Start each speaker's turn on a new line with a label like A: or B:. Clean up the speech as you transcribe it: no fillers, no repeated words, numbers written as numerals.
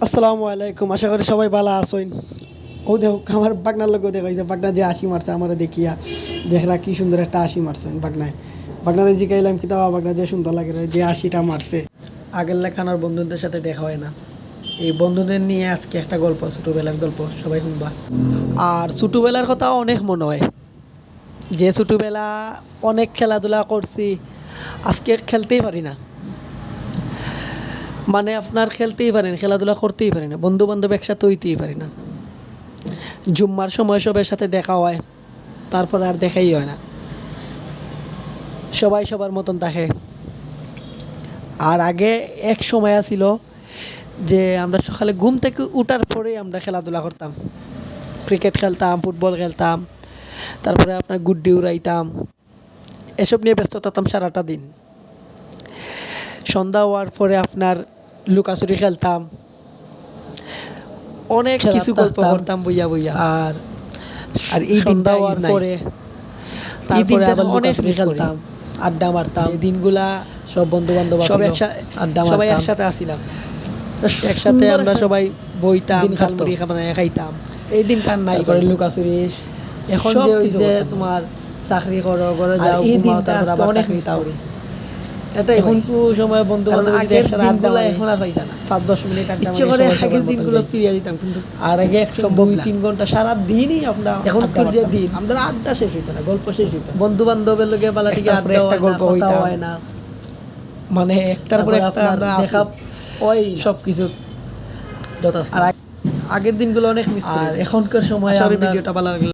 A: আসসালামু আলাইকুম, আশা করি সবাই ভালো আছেন। ও দেখো আমার বাগনার লোক দেখাইছে, বাগনা যে হাসি মারছে আমার দেখিয়া, দেখরা কি সুন্দর একটা হাসি মারছেন বাগনায়। বাগনারে জিগাইলাম কি তাও বাগনা যে সুন্দর লাগে রে, যে হাসিটা মারছে। আগের লেখানোর বন্ধুদের সাথে দেখা হয় না, এই বন্ধুদের নিয়ে আজকে একটা গল্প, ছোটোবেলার গল্প সবাই শুনবা। আর ছোটোবেলার কথা অনেক মনে হয়, যে ছোটোবেলা অনেক খেলাধুলা করছি, আজকে খেলতেই পারি না। মানে আপনার খেলতেই পারেন, খেলাধুলা করতেই পারি না, বন্ধু বান্ধব একসাথে হইতেই পারি না। জুম্মার সময় সবার সাথে দেখা হয়, তারপর আর দেখাই হয় না, সবাই সবার মতন থাকে। আর আগে এক সময় ছিল যে আমরা সকালে ঘুম থেকে উঠার পরেই আমরা খেলাধুলা করতাম, ক্রিকেট খেলতাম, ফুটবল খেলতাম, তারপরে আপনার গুড্ডি উড়াইতাম, এসব নিয়ে ব্যস্ত থাকতাম সারাটা দিন। সন্ধ্যা হওয়ার পরে আপনার লুকাচুরি খেলতাম, অনেক কিছু গল্প করতাম বইয়া বইয়া। আর আর এই সন্ধ্যা হওয়ার পরে তারপরে আবার অনেক খেলতাম, আড্ডা মারতাম। এই দিনগুলা সব বন্ধু বান্ধব সব একসাথে আড্ডা মারতাম, সবাই একসাথে আসিলাম, একসাথে আমরা সবাই বইতাম, খালমুড়ি খাইতাম। এই দিনটা নাই করে লুকাচুরি। এখন যে হইছে তোমার চাকরি করো, ঘরে যাও, ঘুমাও, তারপর অনেক মিস করি। এটা এখন সময় বন্ধু বান্ধব একসাথে আড্ডা মারি, এখন আর পাইতা না। 5-10 মিনিট আড্ডা মারি, ইচ্ছে করে আগের দিনগুলো ফিরিয়ে দিতাম। কিন্তু আর আগে 2-3 ঘন্টা সারা দিনই আমরা এখনকার যে দিন আমাদের আড্ডা শেষ হইতো না, গল্প শেষ হইতো না। বন্ধু বান্ধবের লগে পালাটিকে আড্ডা, একটা গল্প হয় না, মানে একটার পর একটা আমরা দেখা ওই সব কিছু। আর আগের দিনগুলো অনেক মিস করি। আর এখনকার সময় ভিডিওটা ভালো লাগলে